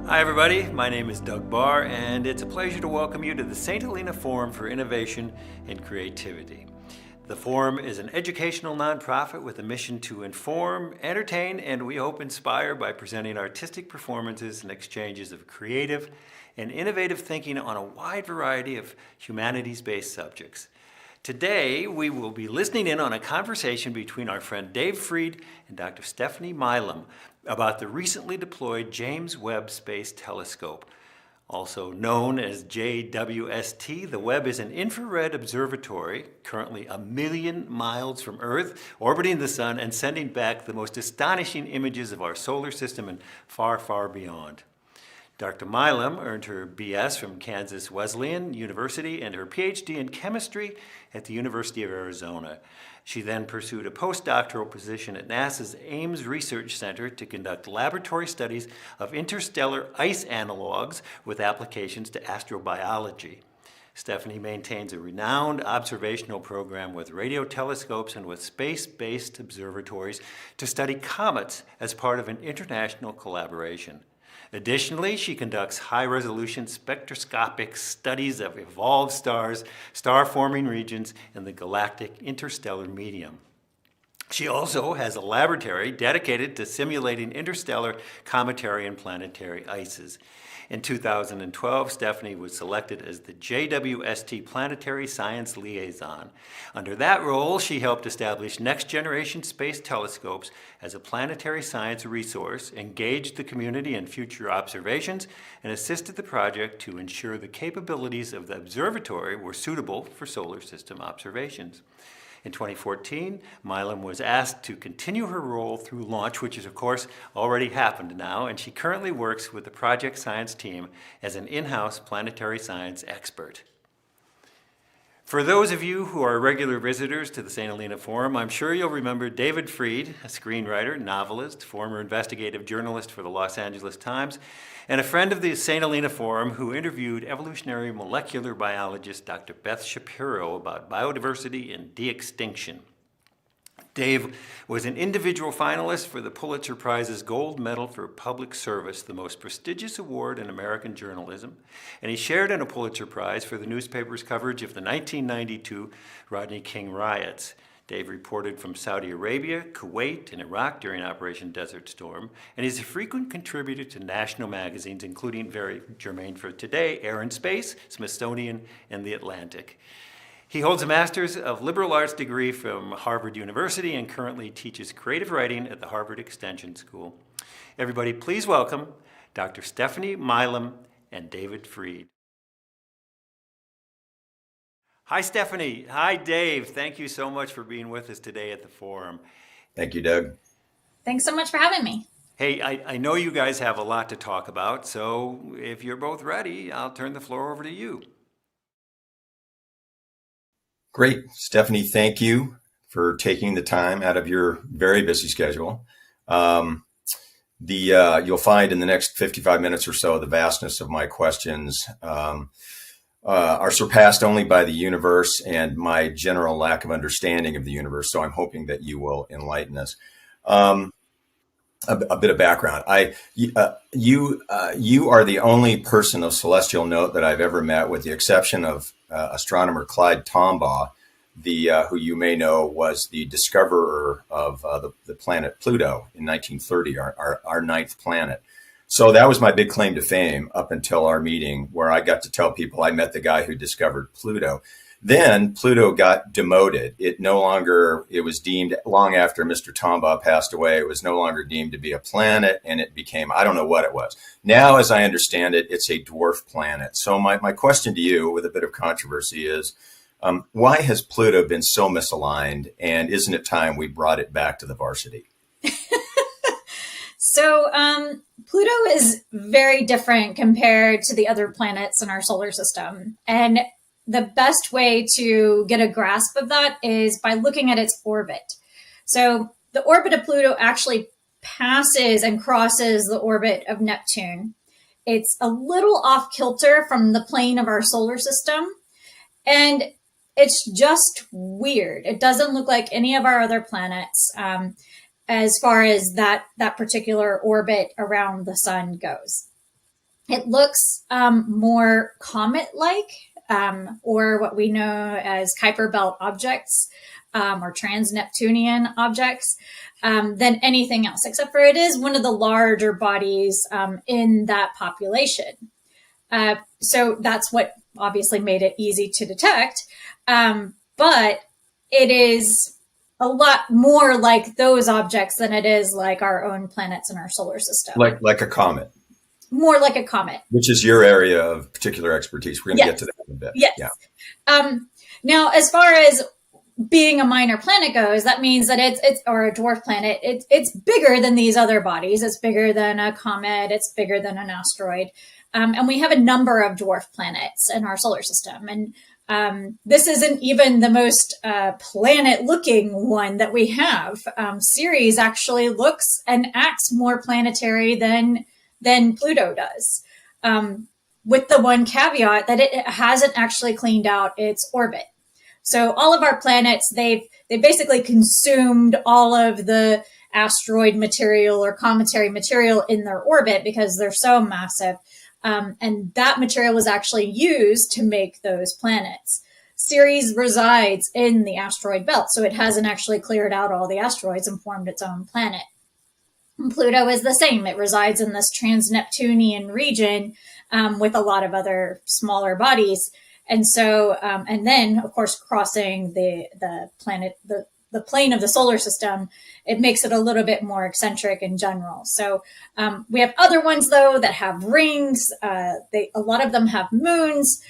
Hi everybody, my name is Doug Barr and it's a pleasure to welcome you to the St. Helena Forum for Innovation and Creativity. The Forum is an educational nonprofit with a mission to inform, entertain, and we hope inspire by presenting artistic performances and exchanges of creative and innovative thinking on a wide variety of humanities-based subjects. Today, we will be listening in on a conversation between our friend Dave Freed and Dr. Stefanie Milam about the recently deployed James Webb Space Telescope. Also known as JWST, the Webb is an infrared observatory currently 1 million miles from Earth, orbiting the sun and sending back the most astonishing images of our solar system and far, far beyond. Dr. Milam earned her BS from Kansas Wesleyan University and her PhD in chemistry at the University of Arizona. She then pursued a postdoctoral position at NASA's Ames Research Center to conduct laboratory studies of interstellar ice analogs with applications to astrobiology. Stefanie maintains a renowned observational program with radio telescopes and with space-based observatories to study comets as part of an international collaboration. Additionally, she conducts high-resolution spectroscopic studies of evolved stars, star-forming regions, and the galactic interstellar medium. She also has a laboratory dedicated to simulating interstellar, cometary, and planetary ices. In 2012, Stefanie was selected as the JWST Planetary Science Liaison. Under that role, she helped establish next-generation space telescopes as a planetary science resource, engaged the community in future observations, and assisted the project to ensure the capabilities of the observatory were suitable for solar system observations. In 2014, Milam was asked to continue her role through launch, which has, of course, already happened now, and she currently works with the project science team as an in-house planetary science expert. For those of you who are regular visitors to the St. Helena Forum, I'm sure you'll remember David Freed, a screenwriter, novelist, former investigative journalist for the Los Angeles Times, and a friend of the St. Helena Forum who interviewed evolutionary molecular biologist Dr. Beth Shapiro about biodiversity and de-extinction. Dave was an individual finalist for the Pulitzer Prize's Gold Medal for Public Service, the most prestigious award in American journalism, and he shared in a Pulitzer Prize for the newspaper's coverage of the 1992 Rodney King riots. Dave reported from Saudi Arabia, Kuwait, and Iraq during Operation Desert Storm, and he's a frequent contributor to national magazines, including, very germane for today, Air and Space, Smithsonian, and The Atlantic. He holds a Master's of Liberal Arts degree from Harvard University and currently teaches creative writing at the Harvard Extension School. Everybody, please welcome Dr. Stefanie Milam and David Freed. Hi, Stefanie. Hi, Dave. Thank you so much for being with us today at the Forum. Thank you, Doug. Thanks so much for having me. Hey, I know you guys have a lot to talk about, so if you're both ready, I'll turn the floor over to you. Great. Stefanie, thank you for taking the time out of your very busy schedule. You'll find in the next 55 minutes or so, the vastness of my questions are surpassed only by the universe and my general lack of understanding of the universe. So I'm hoping that you will enlighten us. A bit of background. You are the only person of celestial note that I've ever met, with the exception of astronomer Clyde Tombaugh, who you may know was the discoverer of the planet Pluto in 1930, our ninth planet. So that was my big claim to fame up until our meeting, where I got to tell people I met the guy who discovered Pluto. Then Pluto got demoted. It was deemed, long after Mr. Tombaugh passed away, it was no longer deemed to be a planet, and it became, I don't know what it was. Now, as I understand it, it's a dwarf planet. So my question to you, with a bit of controversy, is why has Pluto been so misaligned, and isn't it time we brought it back to the varsity? So Pluto is very different compared to the other planets in our solar system. And the best way to get a grasp of that is by looking at its orbit. So the orbit of Pluto actually passes and crosses the orbit of Neptune. It's a little off kilter from the plane of our solar system, and it's just weird. It doesn't look like any of our other planets. As far as that particular orbit around the sun goes. It looks more comet-like, or what we know as Kuiper Belt objects, or trans-Neptunian objects, than anything else, except for it is one of the larger bodies in that population. So that's what obviously made it easy to detect. But it is a lot more like those objects than it is like our own planets in our solar system. Like a comet. More like a comet. Which is your area of particular expertise. We're going to get to that in a bit. Yes. Yeah. Now, as far as being a minor planet goes, that means that it's or a dwarf planet. It's bigger than these other bodies. It's bigger than a comet. It's bigger than an asteroid. And we have a number of dwarf planets in our solar system. And this isn't even the most planet-looking one that we have. Ceres actually looks and acts more planetary than Pluto does, with the one caveat that it hasn't actually cleaned out its orbit. So all of our planets, they basically consumed all of the asteroid material or cometary material in their orbit because they're so massive. And that material was actually used to make those planets. Ceres resides in the asteroid belt, so it hasn't actually cleared out all the asteroids and formed its own planet. And Pluto is the same. It resides in this trans-Neptunian region with a lot of other smaller bodies. And so, and then, of course, crossing the planet, the plane of the solar system, it makes it a little bit more eccentric in general. So we have other ones, though, that have rings. A lot of them have moons.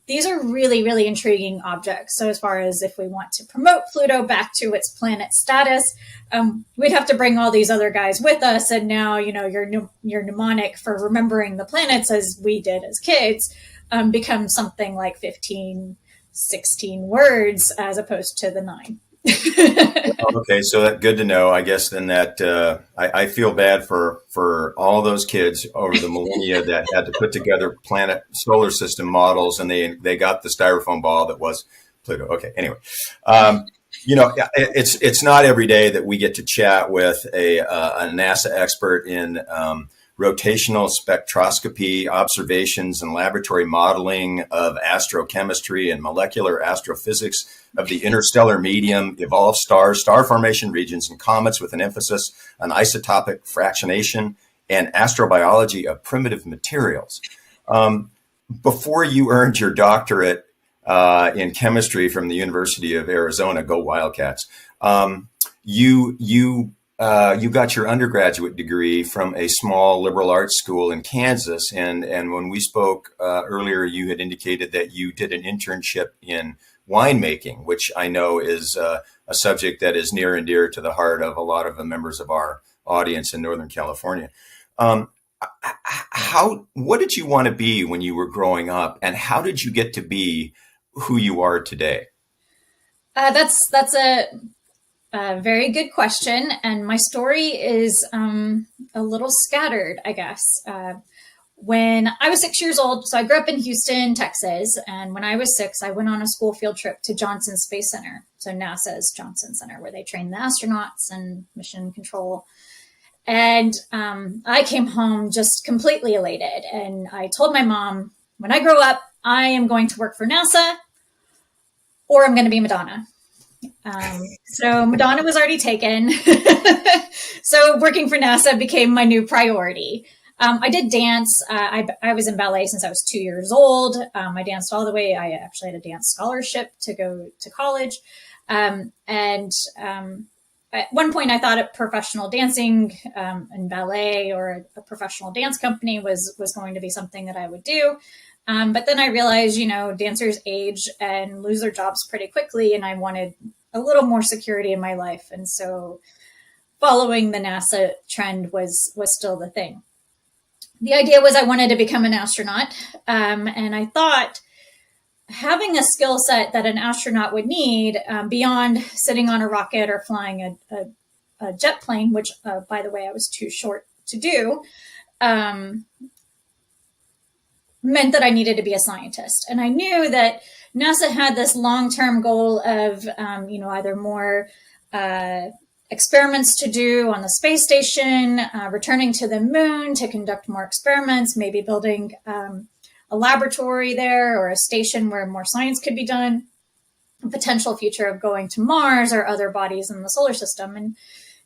These are really, really intriguing objects. So as far as if we want to promote Pluto back to its planet status, we'd have to bring all these other guys with us. And now, your mnemonic for remembering the planets, as we did as kids, becomes something like 15, 16 words as opposed to the 9. Okay, so that's good to know. I guess then that I feel bad for all those kids over the millennia that had to put together planet solar system models, and they got the styrofoam ball that was Pluto. Okay, anyway, it's not every day that we get to chat with a NASA expert in rotational spectroscopy, observations, and laboratory modeling of astrochemistry and molecular astrophysics of the interstellar medium, evolved stars, star formation regions, and comets, with an emphasis on isotopic fractionation and astrobiology of primitive materials. Before you earned your doctorate in chemistry from the University of Arizona, go Wildcats, you got your undergraduate degree from a small liberal arts school in Kansas. And when we spoke earlier, you had indicated that you did an internship in winemaking, which I know is a subject that is near and dear to the heart of a lot of the members of our audience in Northern California. What did you want to be when you were growing up, and how did you get to be who you are today? That's a very good question. And my story is a little scattered, I guess. When I was 6 years old, so I grew up in Houston, Texas. And when I was 6, I went on a school field trip to Johnson Space Center. So NASA's Johnson Center, where they train the astronauts and mission control. And I came home just completely elated. And I told my mom, when I grow up, I am going to work for NASA, or I'm going to be Madonna. So Madonna was already taken. So working for NASA became my new priority. I did dance. I was in ballet since I was 2 years old. I danced all the way. I actually had a dance scholarship to go to college. And at one point I thought professional dancing and ballet or a professional dance company was going to be something that I would do. But then I realized, dancers age and lose their jobs pretty quickly, and I wanted a little more security in my life. And so following the NASA trend was still the thing. The idea was I wanted to become an astronaut. And I thought having a skill set that an astronaut would need beyond sitting on a rocket or flying a jet plane, which, by the way, I was too short to do, meant that I needed to be a scientist. And I knew that NASA had this long-term goal of, either more experiments to do on the space station, returning to the moon to conduct more experiments, maybe building a laboratory there or a station where more science could be done, a potential future of going to Mars or other bodies in the solar system. And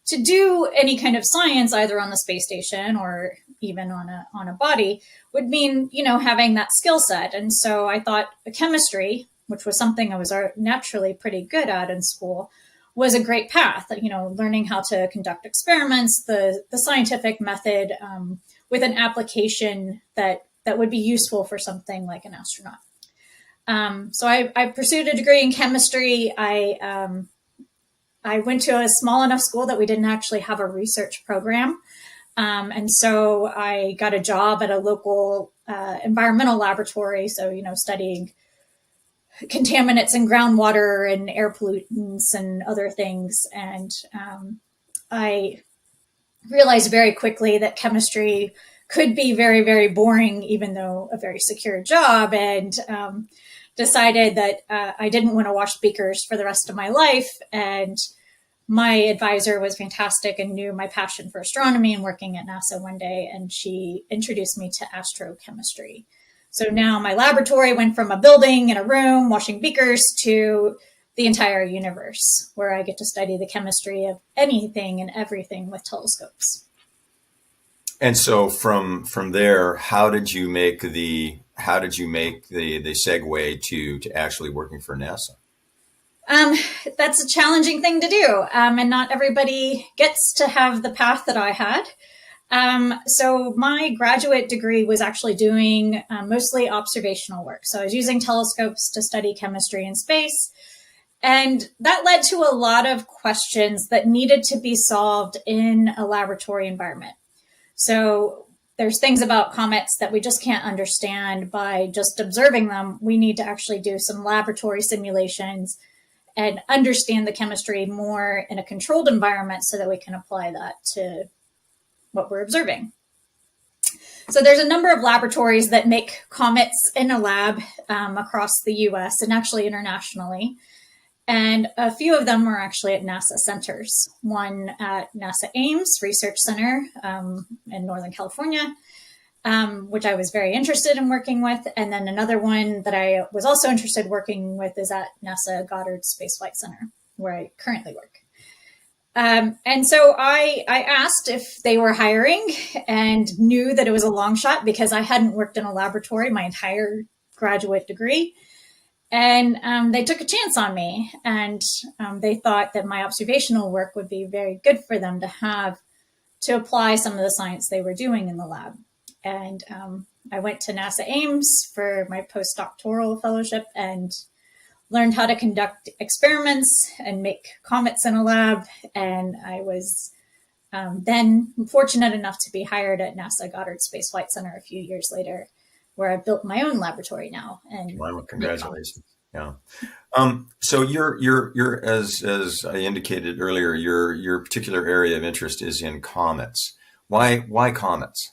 to do any kind of science, either on the space station or even on a body, would mean, having that skill set. And so I thought chemistry, which was something I was naturally pretty good at in school, was a great path. Learning how to conduct experiments, the scientific method, with an application that would be useful for something like an astronaut. So I pursued a degree in chemistry. I went to a small enough school that we didn't actually have a research program. And so I got a job at a local environmental laboratory. So, studying contaminants in groundwater and air pollutants and other things. And I realized very quickly that chemistry could be very, very boring, even though a very secure job, and decided that I didn't want to wash beakers for the rest of my life. And my advisor was fantastic and knew my passion for astronomy and working at NASA one day, and she introduced me to astrochemistry. So now my laboratory went from a building and a room washing beakers to the entire universe, where I get to study the chemistry of anything and everything with telescopes. And so from there, how did you make the segue to actually working for NASA? That's a challenging thing to do. And not everybody gets to have the path that I had. So my graduate degree was actually doing mostly observational work. So I was using telescopes to study chemistry in space. And that led to a lot of questions that needed to be solved in a laboratory environment. So there's things about comets that we just can't understand by just observing them. We need to actually do some laboratory simulations and understand the chemistry more in a controlled environment so that we can apply that to what we're observing. So there's a number of laboratories that make comets in a lab across the US and actually internationally. And a few of them are actually at NASA centers. One at NASA Ames Research Center in Northern California, which I was very interested in working with. And then another one that I was also interested in working with is at NASA Goddard Space Flight Center, where I currently work. And so I asked if they were hiring and knew that it was a long shot because I hadn't worked in a laboratory my entire graduate degree. And they took a chance on me, and they thought that my observational work would be very good for them to have to apply some of the science they were doing in the lab. And I went to NASA Ames for my postdoctoral fellowship and learned how to conduct experiments and make comets in a lab. And I was then fortunate enough to be hired at NASA Goddard Space Flight Center a few years later, where I built my own laboratory now. And wow, congratulations! Yeah. So you're as I indicated earlier, your particular area of interest is in comets. Why comets?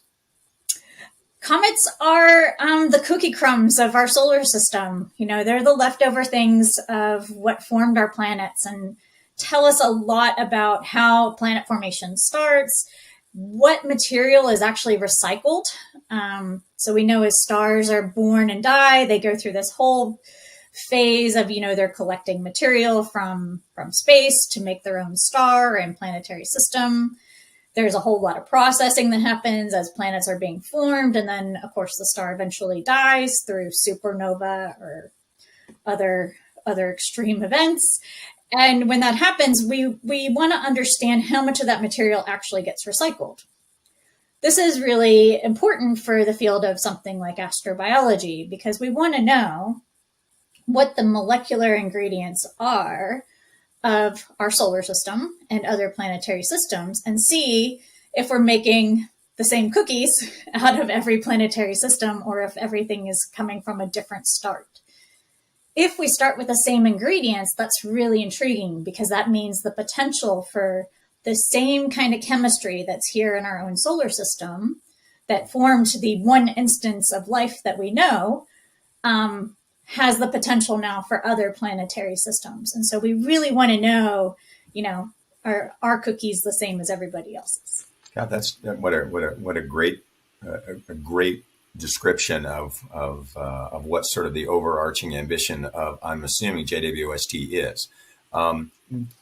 Comets are the cookie crumbs of our solar system. They're the leftover things of what formed our planets and tell us a lot about how planet formation starts, what material is actually recycled. So we know as stars are born and die, they go through this whole phase of, they're collecting material from space to make their own star and planetary system. There's a whole lot of processing that happens as planets are being formed. And then, of course, the star eventually dies through supernova or other extreme events. And when that happens, we want to understand how much of that material actually gets recycled. This is really important for the field of something like astrobiology, because we want to know what the molecular ingredients are of our solar system and other planetary systems, and see if we're making the same cookies out of every planetary system or if everything is coming from a different start. If we start with the same ingredients, that's really intriguing, because that means the potential for the same kind of chemistry that's here in our own solar system that formed the one instance of life that we know has the potential now for other planetary systems. And so we really want to know, our cookies the same as everybody else's. God, that's what a great a great description of what sort of the overarching ambition of, I'm assuming, JWST is.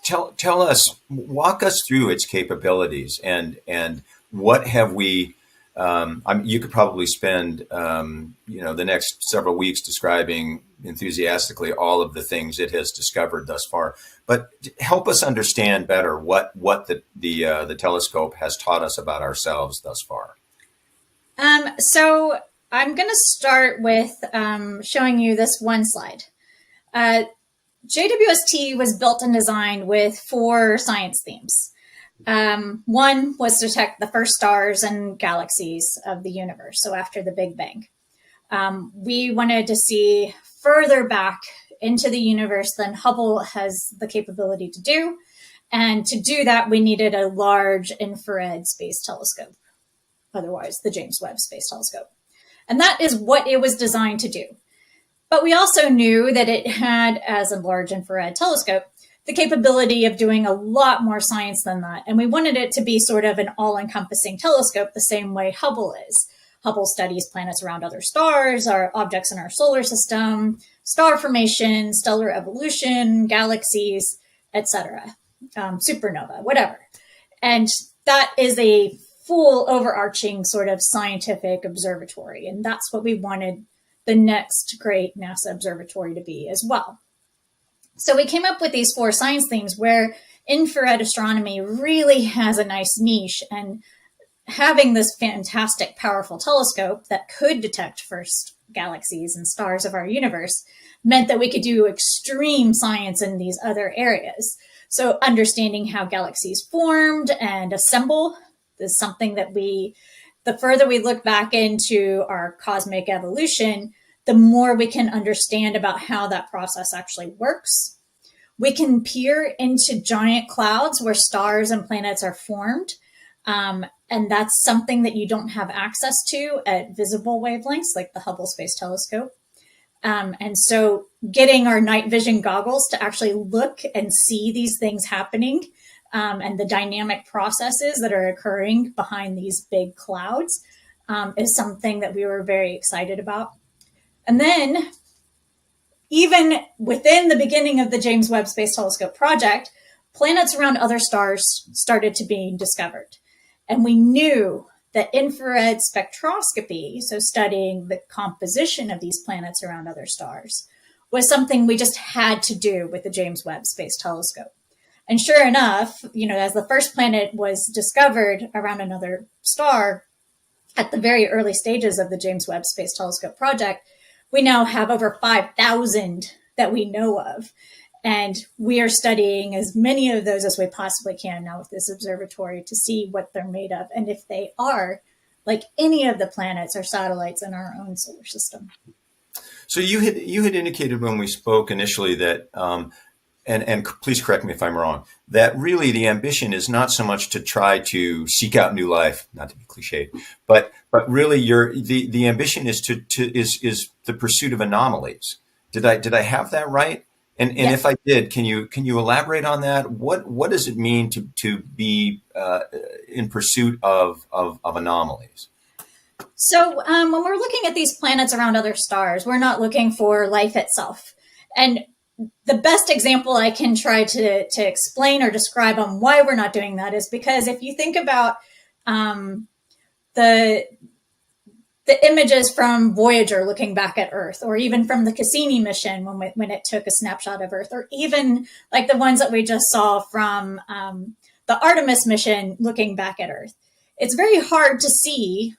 Tell us, walk us through its capabilities, and what have we. You could probably spend the next several weeks describing enthusiastically all of the things it has discovered thus far. But help us understand better what the telescope has taught us about ourselves thus far. So I'm going to start with showing you this one slide. JWST was built and designed with 4 science themes. One was to detect the first stars and galaxies of the universe, so after the Big Bang. We wanted to see further back into the universe than Hubble has the capability to do. And to do that, we needed a large infrared space telescope, otherwise the James Webb Space Telescope. And that is what it was designed to do. But we also knew that it had, as a large infrared telescope, the capability of doing a lot more science than that. And we wanted it to be sort of an all-encompassing telescope the same way Hubble is. Hubble studies planets around other stars, our objects in our solar system, star formation, stellar evolution, galaxies, etc., supernova, whatever. And that is a full overarching sort of scientific observatory. And that's what we wanted the next great NASA observatory to be as well. So we came up with these 4 science themes where infrared astronomy really has a nice niche, and having this fantastic, powerful telescope that could detect first galaxies and stars of our universe meant that we could do extreme science in these other areas. So understanding how galaxies formed and assemble is something that the further we look back into our cosmic evolution, the more we can understand about how that process actually works. We can peer into giant clouds where stars and planets are formed. And that's something that you don't have access to at visible wavelengths like the Hubble Space Telescope. And so getting our night vision goggles to actually look and see these things happening and the dynamic processes that are occurring behind these big clouds is something that we were very excited about. And then even within the beginning of the James Webb Space Telescope project, planets around other stars started to be discovered. And we knew that infrared spectroscopy, so studying the composition of these planets around other stars, was something we just had to do with the James Webb Space Telescope. And sure enough, as the first planet was discovered around another star at the very early stages of the James Webb Space Telescope project, we now have over 5,000 that we know of. And we are studying as many of those as we possibly can now with this observatory to see what they're made of and if they are like any of the planets or satellites in our own solar system. So you had indicated when we spoke initially that, and please correct me if I'm wrong, that really the ambition is not so much to try to seek out new life, not to be cliched, but really the ambition is is the pursuit of anomalies. Did I have that right? And Yes. if I did, can you elaborate on that? What does it mean to be in pursuit of anomalies? So when we're looking at these planets around other stars, we're not looking for life itself. And the best example I can try to explain or describe on why we're not doing that is because if you think about the images from Voyager looking back at Earth, or even from the Cassini mission when it took a snapshot of Earth, or even like the ones that we just saw from the Artemis mission looking back at Earth, it's very hard to see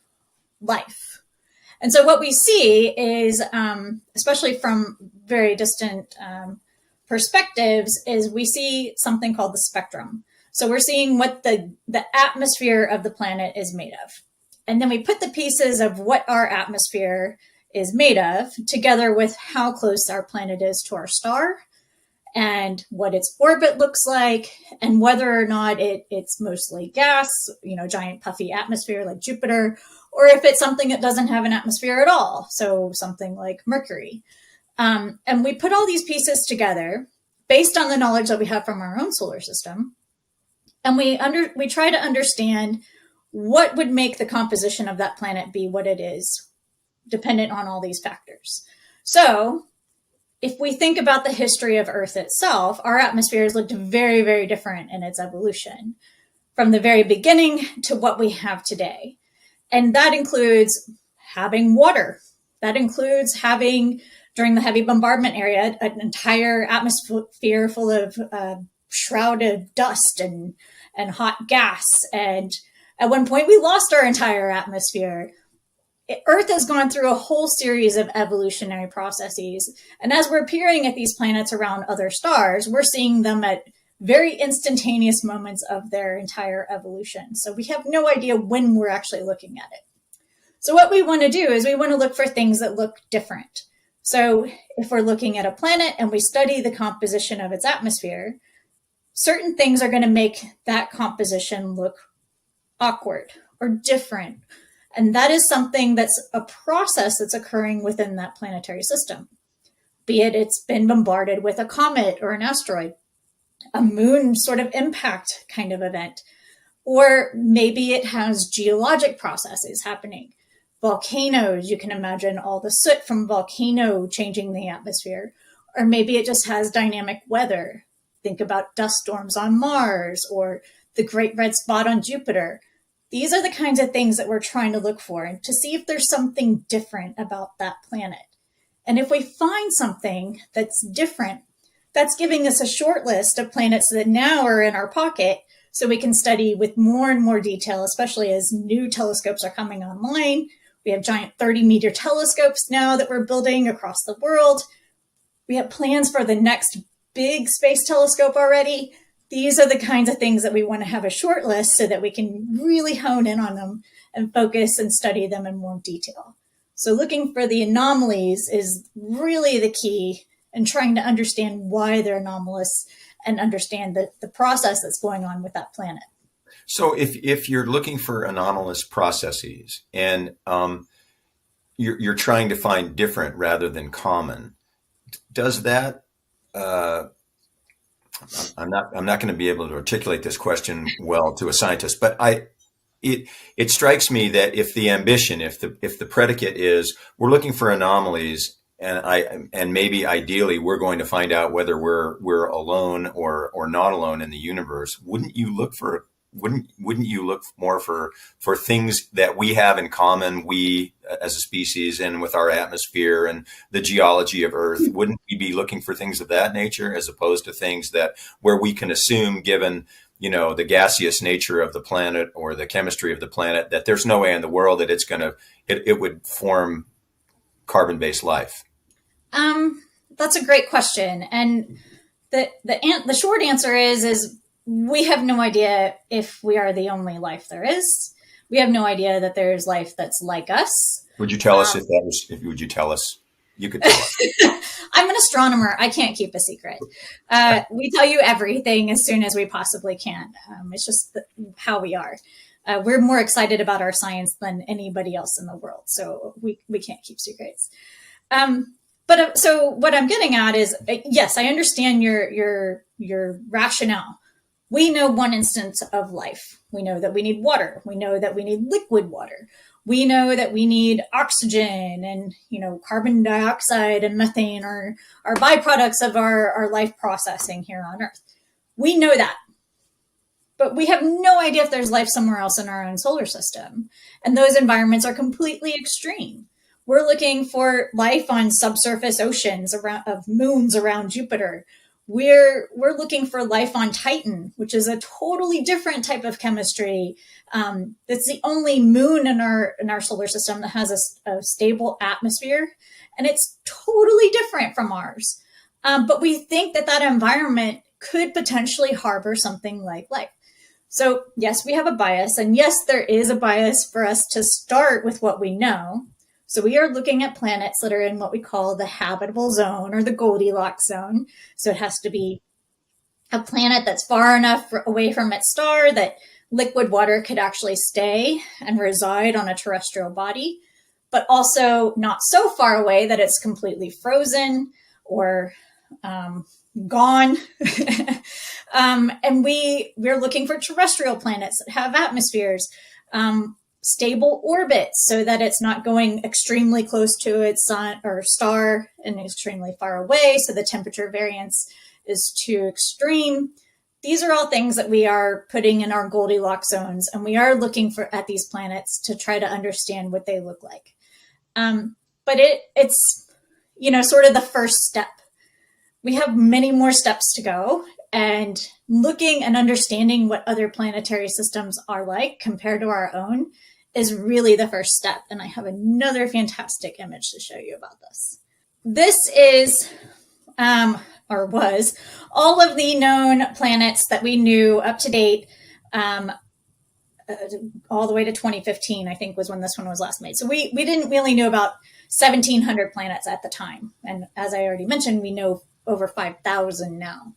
life. And so what we see is, especially from very distant perspectives, is we see something called the spectrum. So we're seeing what the atmosphere of the planet is made of. And then we put the pieces of what our atmosphere is made of together with how close our planet is to our star and what its orbit looks like and whether or not it's mostly gas, giant puffy atmosphere like Jupiter, or if it's something that doesn't have an atmosphere at all. So something like Mercury. And we put all these pieces together based on the knowledge that we have from our own solar system. And we try to understand what would make the composition of that planet be what it is, dependent on all these factors. So if we think about the history of Earth itself, our atmosphere has looked very, very different in its evolution from the very beginning to what we have today. And that includes having water. That includes having, during the heavy bombardment area, an entire atmosphere full of shrouded dust and hot gas. And at one point, we lost our entire atmosphere. Earth has gone through a whole series of evolutionary processes. And as we're peering at these planets around other stars, we're seeing them at very instantaneous moments of their entire evolution. So we have no idea when we're actually looking at it. So what we want to do is we want to look for things that look different. So if we're looking at a planet and we study the composition of its atmosphere, certain things are going to make that composition look awkward or different. And that is something that's a process that's occurring within that planetary system. Be it it's been bombarded with a comet or an asteroid, a moon sort of impact kind of event, or maybe it has geologic processes happening. Volcanoes, you can imagine all the soot from volcano changing the atmosphere, or maybe it just has dynamic weather. Think about dust storms on Mars or the Great Red Spot on Jupiter. These are the kinds of things that we're trying to look for and to see if there's something different about that planet. And if we find something that's different, that's giving us a short list of planets that now are in our pocket so we can study with more and more detail, especially as new telescopes are coming online. We have giant 30-meter telescopes now that we're building across the world. We have plans for the next big space telescope already. These are the kinds of things that we want to have a short list so that we can really hone in on them and focus and study them in more detail. So looking for the anomalies is really the key in trying to understand why they're anomalous and understand the process that's going on with that planet. So if you're looking for anomalous processes and you're trying to find different rather than common, does that I'm not going to be able to articulate this question well to a scientist, but it strikes me that if the ambition, if the predicate is we're looking for anomalies, and maybe ideally we're going to find out whether we're alone or not alone in the universe, wouldn't you look more for things that we have in common, we as a species, and with our atmosphere and the geology of Earth? Wouldn't we be looking for things of that nature as opposed to things that where we can assume, given the gaseous nature of the planet or the chemistry of the planet, that there's no way in the world that it would form carbon-based life? That's a great question, and the short answer is we have no idea if we are the only life there is. We have no idea that there's life that's like us. Would you tell us would you tell us? You could tell us. I'm an astronomer. I can't keep a secret. We tell you everything as soon as we possibly can. It's just how we are. We're more excited about our science than anybody else in the world. So we can't keep secrets. So what I'm getting at is, yes, I understand your rationale. We know one instance of life. We know that we need water. We know that we need liquid water. We know that we need oxygen and, carbon dioxide and methane are byproducts of our life processing here on Earth. We know that. But we have no idea if there's life somewhere else in our own solar system. And those environments are completely extreme. We're looking for life on subsurface oceans of moons around Jupiter. We're looking for life on Titan, which is a totally different type of chemistry. It's the only moon in our solar system that has a stable atmosphere, and it's totally different from ours. But we think that environment could potentially harbor something like life. So yes, we have a bias, and yes, there is a bias for us to start with what we know. So we are looking at planets that are in what we call the habitable zone or the Goldilocks zone. So it has to be a planet that's far enough away from its star that liquid water could actually stay and reside on a terrestrial body, but also not so far away that it's completely frozen or gone. And we're looking for terrestrial planets that have atmospheres, stable orbits so that it's not going extremely close to its sun or star and extremely far away, so the temperature variance is too extreme. These are all things that we are putting in our Goldilocks zones, and we are looking at these planets to try to understand what they look like. But it's sort of the first step. We have many more steps to go, and looking and understanding what other planetary systems are like compared to our own is really the first step. And I have another fantastic image to show you about this. This is, or was, all of the known planets that we knew up to date, all the way to 2015, I think was when this one was last made. So we only knew about 1,700 planets at the time. And as I already mentioned, we know over 5,000 now.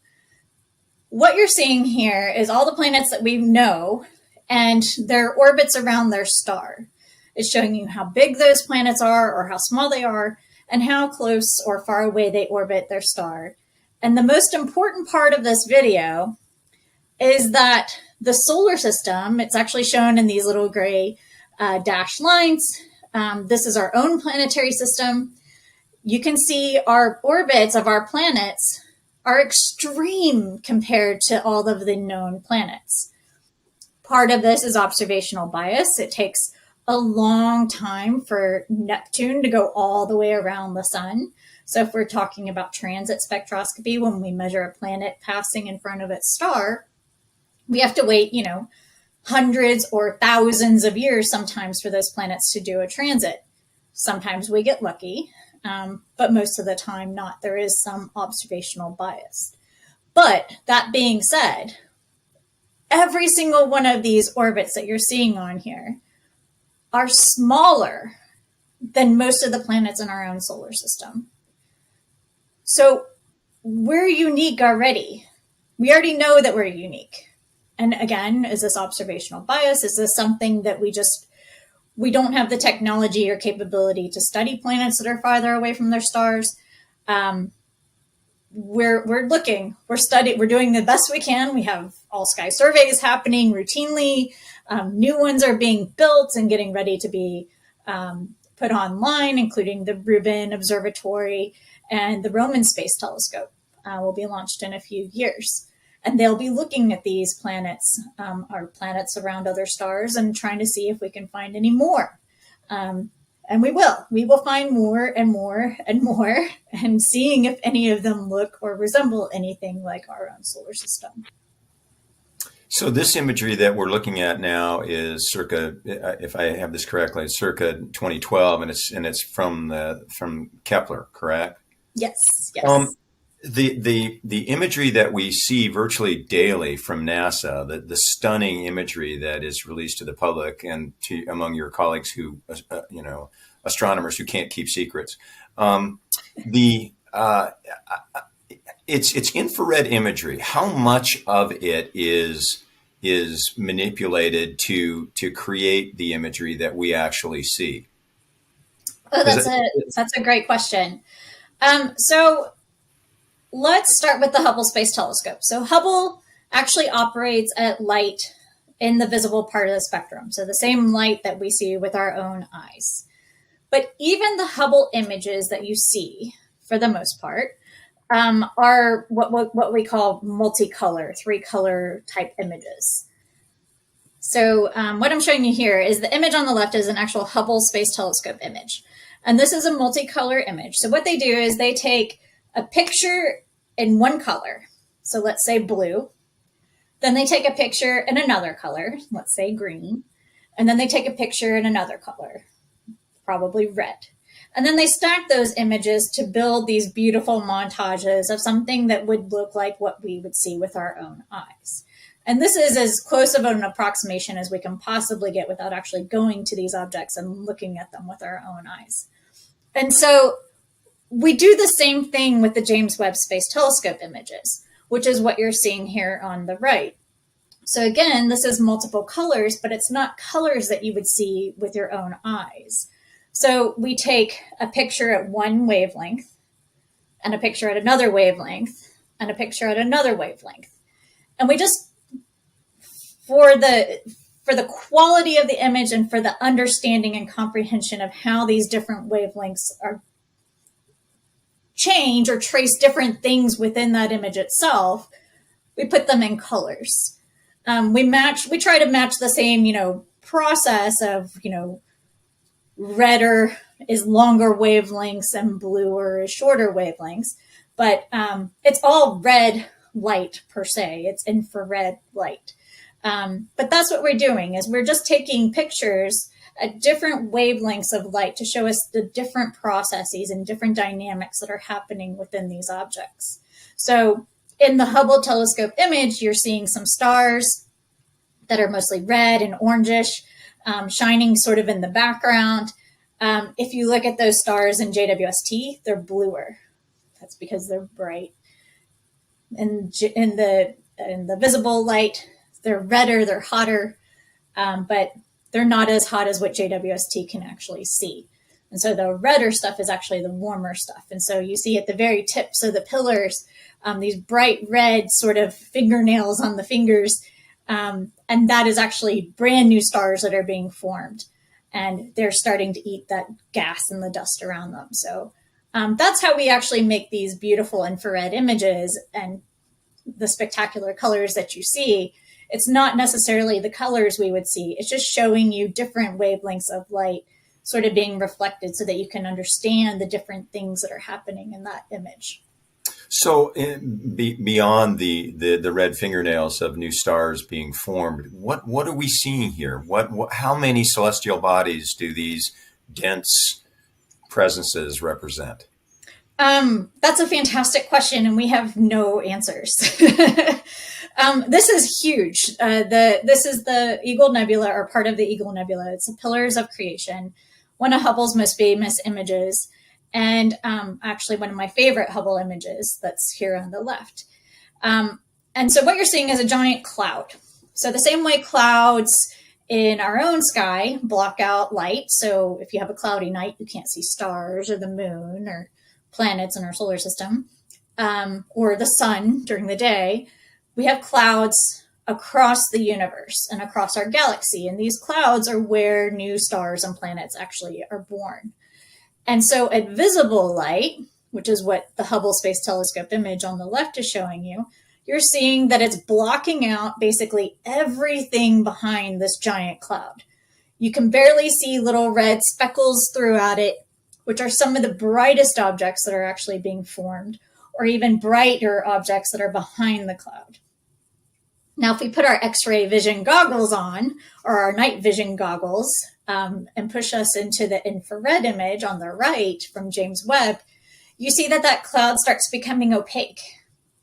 What you're seeing here is all the planets that we know and their orbits around their star. It's showing you how big those planets are or how small they are and how close or far away they orbit their star. And the most important part of this video is that the solar system, it's actually shown in these little gray dashed lines. This is our own planetary system. You can see our orbits of our planets are extreme compared to all of the known planets. Part of this is observational bias. It takes a long time for Neptune to go all the way around the sun. So if we're talking about transit spectroscopy, when we measure a planet passing in front of its star, we have to wait, hundreds or thousands of years sometimes for those planets to do a transit. Sometimes we get lucky, but most of the time not. There is some observational bias. But that being said, every single one of these orbits that you're seeing on here are smaller than most of the planets in our own solar system. So we're unique already. We already know that we're unique. And again, is this observational bias? Is this something that we don't have the technology or capability to study planets that are farther away from their stars? We're looking, we're doing the best we can. We have all sky surveys happening routinely. New ones are being built and getting ready to be put online, including the Rubin Observatory and the Roman Space Telescope will be launched in a few years. And they'll be looking at these planets, our planets around other stars, and trying to see if we can find any more. And we will find more and more and more, and seeing if any of them look or resemble anything like our own solar system. So this imagery that we're looking at now is circa, if I have this correctly, it's circa 2012, and it's from Kepler, correct? Yes. Yes. The imagery that we see virtually daily from NASA, the stunning imagery that is released to the public and to among your colleagues who, astronomers who can't keep secrets, it's infrared imagery. How much of it is manipulated to create the imagery that we actually see? Oh, that's a great question. So let's start with the Hubble Space Telescope. So Hubble actually operates at light in the visible part of the spectrum. So the same light that we see with our own eyes. But even the Hubble images that you see, for the most part, are what we call multicolor, 3-color type images. So what I'm showing you here is the image on the left is an actual Hubble Space Telescope image. And this is a multicolor image. So what they do is they take a picture in one color, so let's say blue, then they take a picture in another color, let's say green, and then they take a picture in another color, probably red. And then they stack those images to build these beautiful montages of something that would look like what we would see with our own eyes. And this is as close of an approximation as we can possibly get without actually going to these objects and looking at them with our own eyes. And so we do the same thing with the James Webb Space Telescope images, which is what you're seeing here on the right. So again, this is multiple colors, but it's not colors that you would see with your own eyes. So we take a picture at one wavelength, and a picture at another wavelength, and a picture at another wavelength. And we just, for the quality of the image and for the understanding and comprehension of how these different wavelengths are change or trace different things within that image itself, we put them in colors. We try to match the same, process of, redder is longer wavelengths and bluer is shorter wavelengths, but it's all red light per se. It's infrared light. But that's what we're doing, is we're just taking pictures at different wavelengths of light to show us the different processes and different dynamics that are happening within these objects. So in the Hubble telescope image, you're seeing some stars that are mostly red and orangish, shining sort of in the background. If you look at those stars in JWST, they're bluer. That's because they're bright. In the visible light, they're redder, they're hotter, but they're not as hot as what JWST can actually see. And so the redder stuff is actually the warmer stuff. And so you see at the very tips of the pillars, these bright red sort of fingernails on the fingers. And that is actually brand new stars that are being formed. And they're starting to eat that gas and the dust around them. So that's how we actually make these beautiful infrared images and the spectacular colors that you see. It's not necessarily the colors we would see. It's just showing you different wavelengths of light sort of being reflected so that you can understand the different things that are happening in that image. So beyond the red fingernails of new stars being formed, what are we seeing here? How many celestial bodies do these dense presences represent? That's a fantastic question, and we have no answers. This is huge. This is the Eagle Nebula, or part of the Eagle Nebula. It's the Pillars of Creation, one of Hubble's most famous images, and actually one of my favorite Hubble images that's here on the left. And so what you're seeing is a giant cloud. So the same way clouds in our own sky block out light. So if you have a cloudy night, you can't see stars or the moon or planets in our solar system, or the sun during the day. We have clouds across the universe and across our galaxy. And these clouds are where new stars and planets actually are born. And so at visible light, which is what the Hubble Space Telescope image on the left is showing you, you're seeing that it's blocking out basically everything behind this giant cloud. You can barely see little red speckles throughout it, which are some of the brightest objects that are actually being formed, or even brighter objects that are behind the cloud. Now, if we put our X-ray vision goggles on, or our night vision goggles, and push us into the infrared image on the right from James Webb, you see that cloud starts becoming opaque.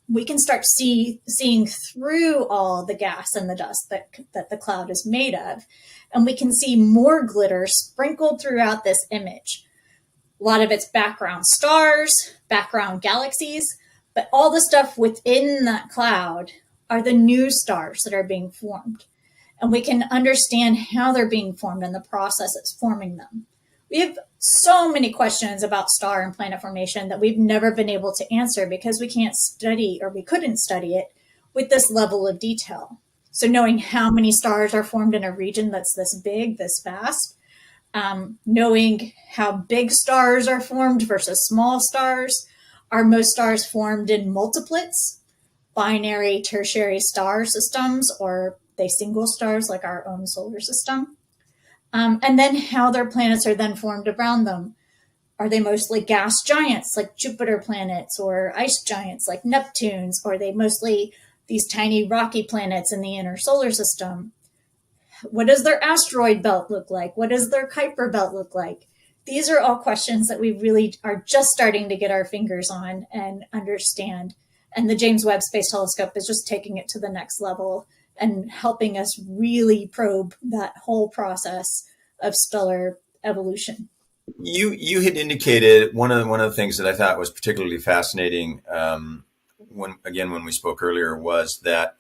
We can start seeing through all the gas and the dust that the cloud is made of, and we can see more glitter sprinkled throughout this image. A lot of it's background stars, background galaxies, but all the stuff within that cloud are the new stars that are being formed. And we can understand how they're being formed and the process that's forming them. We have so many questions about star and planet formation that we've never been able to answer because we can't study, or we couldn't study it with this level of detail. So knowing how many stars are formed in a region that's this big, this vast, knowing how big stars are formed versus small stars. Are most stars formed in multiplets, binary tertiary star systems, or they single stars like our own solar system? And then how their planets are then formed around them. Are they mostly gas giants like Jupiter planets, or ice giants like Neptune's? Or are they mostly these tiny rocky planets in the inner solar system? What does their asteroid belt look like? What does their Kuiper belt look like? These are all questions that we really are just starting to get our fingers on and understand. And the James Webb Space Telescope is just taking it to the next level and helping us really probe that whole process of stellar evolution. You had indicated one of the things that I thought was particularly fascinating when we spoke earlier was that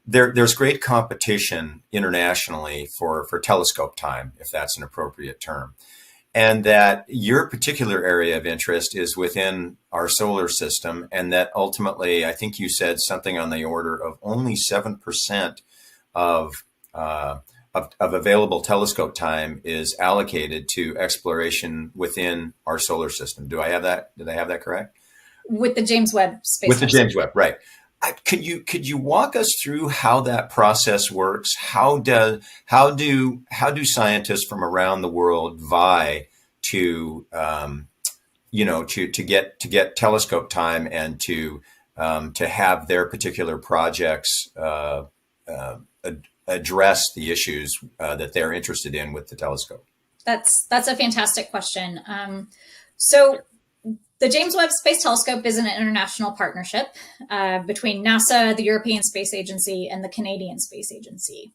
there's great competition internationally for telescope time, if that's an appropriate term. and that your particular area of interest is within our solar system, and that ultimately, I think you said something on the order of only 7% of, of available telescope time is allocated to exploration within our solar system. Do I have that? Did I have that correct? With the James Webb Space With the Telescope. James Webb, right. Could you walk us through how that process works? How do scientists from around the world vie to to get telescope time and to have their particular projects address the issues that they're interested in with the telescope? That's a fantastic question. So the James Webb Space Telescope is an international partnership between NASA, the European Space Agency, and the Canadian Space Agency.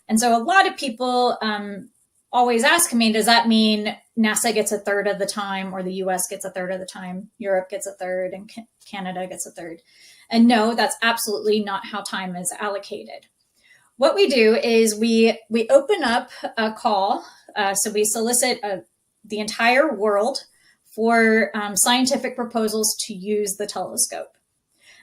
And so a lot of people always ask me, does that mean NASA gets a third of the time, or the US gets a third of the time, Europe gets a third, and Canada gets a third? And no, that's absolutely not how time is allocated. What we do is we open up a call. So we solicit the entire world for scientific proposals to use the telescope.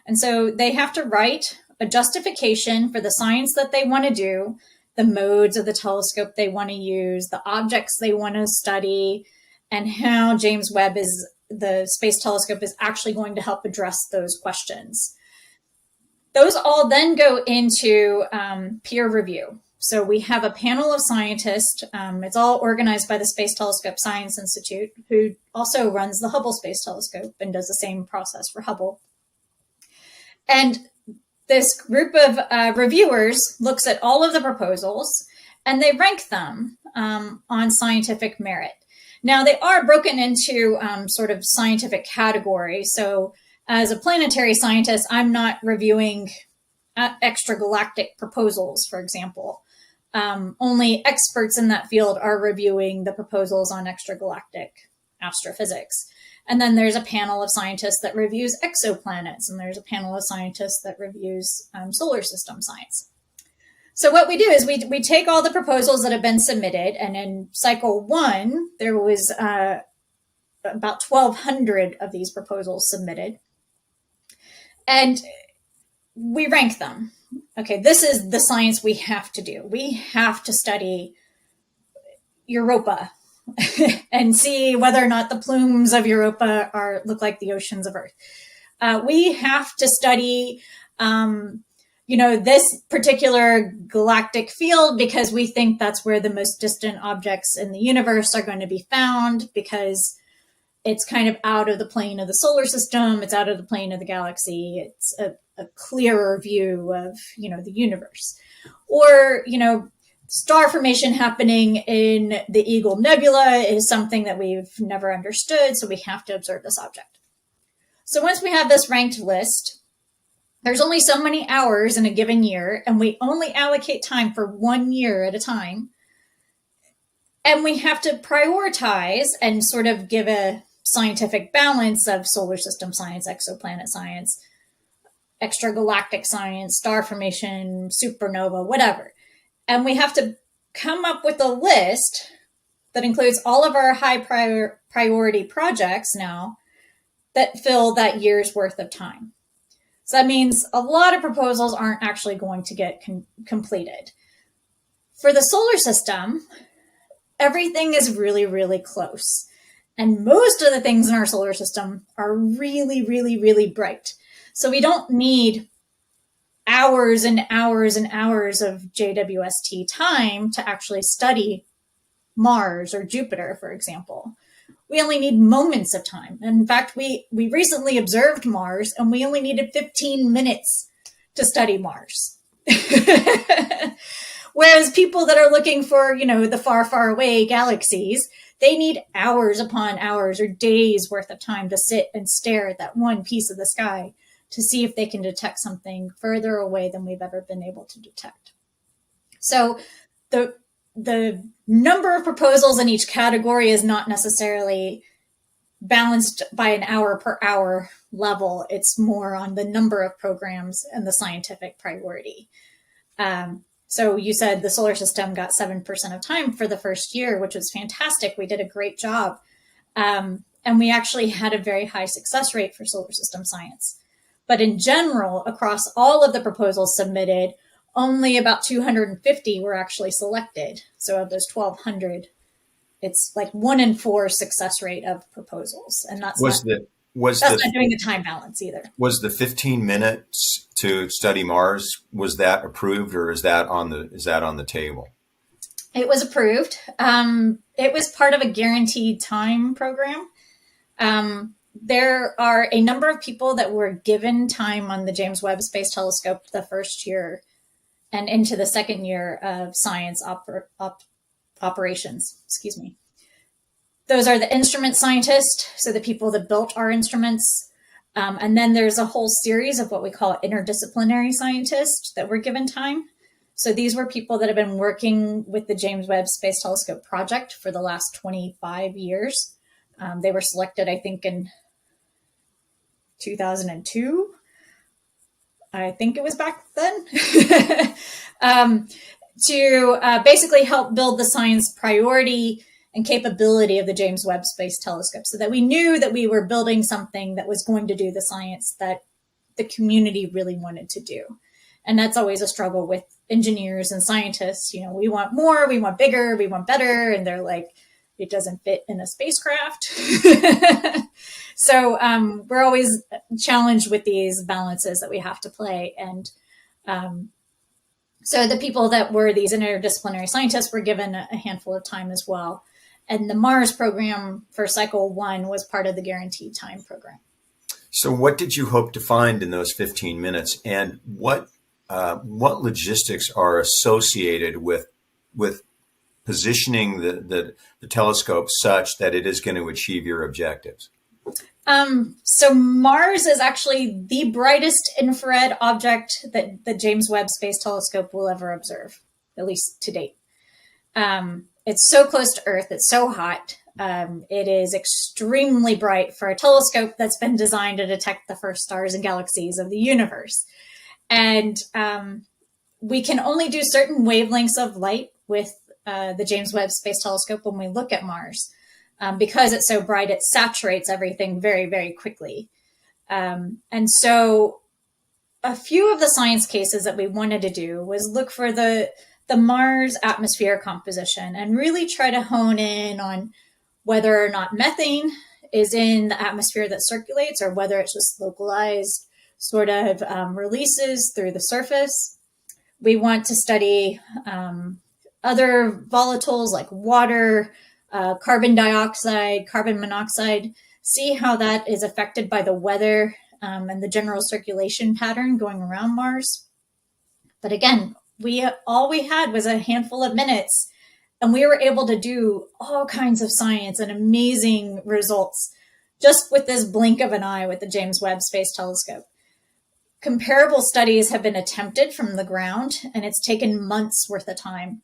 And so they have to write a justification for the science that they want to do, the modes of the telescope they want to use, the objects they want to study, and how James Webb the Space Telescope is actually going to help address those questions. Those all then go into peer review. So we have a panel of scientists. It's all organized by the Space Telescope Science Institute, who also runs the Hubble Space Telescope and does the same process for Hubble. And this group of reviewers looks at all of the proposals, and they rank them on scientific merit. Now, they are broken into sort of scientific categories. So as a planetary scientist, I'm not reviewing extragalactic proposals, for example. Only experts in that field are reviewing the proposals on extragalactic astrophysics. And then there's a panel of scientists that reviews exoplanets, and there's a panel of scientists that reviews solar system science. So what we do is we take all the proposals that have been submitted, and in cycle one, there was about 1,200 of these proposals submitted. And we rank them. Okay, this is the science we have to do. We have to study Europa and see whether or not the plumes of Europa look like the oceans of Earth. We have to study, this particular galactic field because we think that's where the most distant objects in the universe are going to be found, because it's kind of out of the plane of the solar system. It's out of the plane of the galaxy. It's a clearer view of, the universe. Or, star formation happening in the Eagle Nebula is something that we've never understood, so we have to observe this object. So once we have this ranked list, there's only so many hours in a given year, and we only allocate time for 1 year at a time. And we have to prioritize and sort of give a scientific balance of solar system science, exoplanet science, extragalactic science, star formation, supernova, whatever. And we have to come up with a list that includes all of our high priority projects now that fill that year's worth of time. So that means a lot of proposals aren't actually going to get completed. For the solar system, everything is really, really close. And most of the things in our solar system are really, really, really bright. So we don't need hours and hours and hours of JWST time to actually study Mars or Jupiter, for example. We only need moments of time. In fact, we recently observed Mars, and we only needed 15 minutes to study Mars. Whereas people that are looking for, the far, far away galaxies, they need hours upon hours or days worth of time to sit and stare at that one piece of the sky to see if they can detect something further away than we've ever been able to detect. So the number of proposals in each category is not necessarily balanced by an hour per hour level. It's more on the number of programs and the scientific priority. So you said the solar system got 7% of time for the first year, which was fantastic. We did a great job. And we actually had a very high success rate for solar system science. But in general, across all of the proposals submitted, only about 250 were actually selected. So of those 1,200, it's like 1 in 4 success rate of proposals. And that's not doing the time balance either. Was the 15 minutes to study Mars, was that approved, or is that on the table? It was approved. It was part of a guaranteed time program. There are a number of people that were given time on the James Webb Space Telescope the first year and into the second year of science operations. Excuse me. Those are the instrument scientists, so the people that built our instruments. And then there's a whole series of what we call interdisciplinary scientists that were given time. So these were people that have been working with the James Webb Space Telescope project for the last 25 years. They were selected, I think, in 2002. I think it was back then. To basically help build the science priority and capability of the James Webb Space Telescope, so that we knew that we were building something that was going to do the science that the community really wanted to do. And that's always a struggle with engineers and scientists. You know, we want more, we want bigger, we want better. And they're like, it doesn't fit in a spacecraft. So we're always challenged with these balances that we have to play. And so the people that were these interdisciplinary scientists were given a handful of time as well. And the Mars program for cycle 1 was part of the guaranteed time program. So what did you hope to find in those 15 minutes? And what logistics are associated with positioning the telescope such that it is going to achieve your objectives? So Mars is actually the brightest infrared object that the James Webb Space Telescope will ever observe, at least to date. It's so close to Earth. It's so hot. It is extremely bright for a telescope that's been designed to detect the first stars and galaxies of the universe. And we can only do certain wavelengths of light with the James Webb Space Telescope when we look at Mars. Because it's so bright, it saturates everything very, very quickly. And so a few of the science cases that we wanted to do was look for the Mars atmosphere composition and really try to hone in on whether or not methane is in the atmosphere that circulates, or whether it's just localized sort of releases through the surface. We want to study other volatiles like water, carbon dioxide, carbon monoxide, see how that is affected by the weather and the general circulation pattern going around Mars. But again, all we had was a handful of minutes, and we were able to do all kinds of science and amazing results just with this blink of an eye with the James Webb Space Telescope. Comparable studies have been attempted from the ground, and it's taken months worth of time.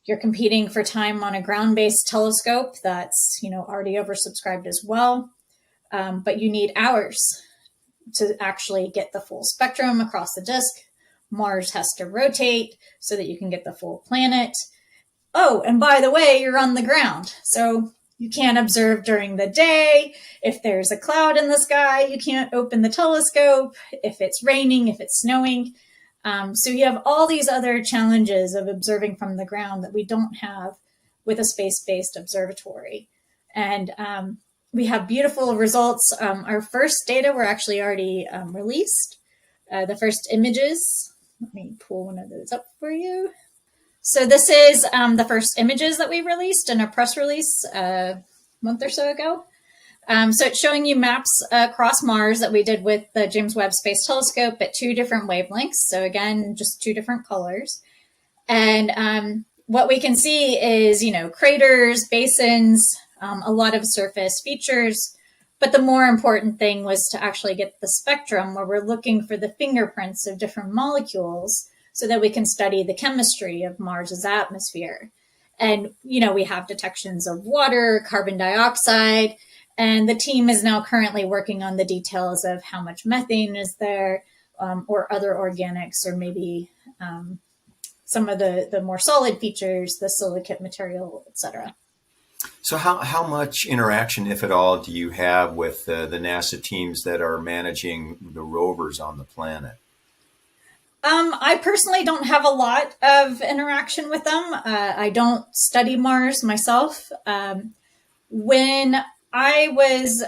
You're competing for time on a ground-based telescope that's, already oversubscribed as well. But you need hours to actually get the full spectrum across the disk. Mars has to rotate so that you can get the full planet. Oh, and by the way, you're on the ground. So you can't observe during the day. If there's a cloud in the sky, you can't open the telescope. If it's raining, if it's snowing. So you have all these other challenges of observing from the ground that we don't have with a space-based observatory. And we have beautiful results. Our first data were actually already released. The first images, let me pull one of those up for you. So this is the first images that we released in a press release a month or so ago. So it's showing you maps across Mars that we did with the James Webb Space Telescope at 2 different wavelengths. So again, just 2 different colors. And what we can see is, craters, basins, a lot of surface features. But the more important thing was to actually get the spectrum, where we're looking for the fingerprints of different molecules so that we can study the chemistry of Mars's atmosphere. And, we have detections of water, carbon dioxide, and the team is now currently working on the details of how much methane is there, or other organics, or maybe some of the more solid features, the silicate material, etc. So how much interaction, if at all, do you have with the NASA teams that are managing the rovers on the planet? I personally don't have a lot of interaction with them. I don't study Mars myself. When I was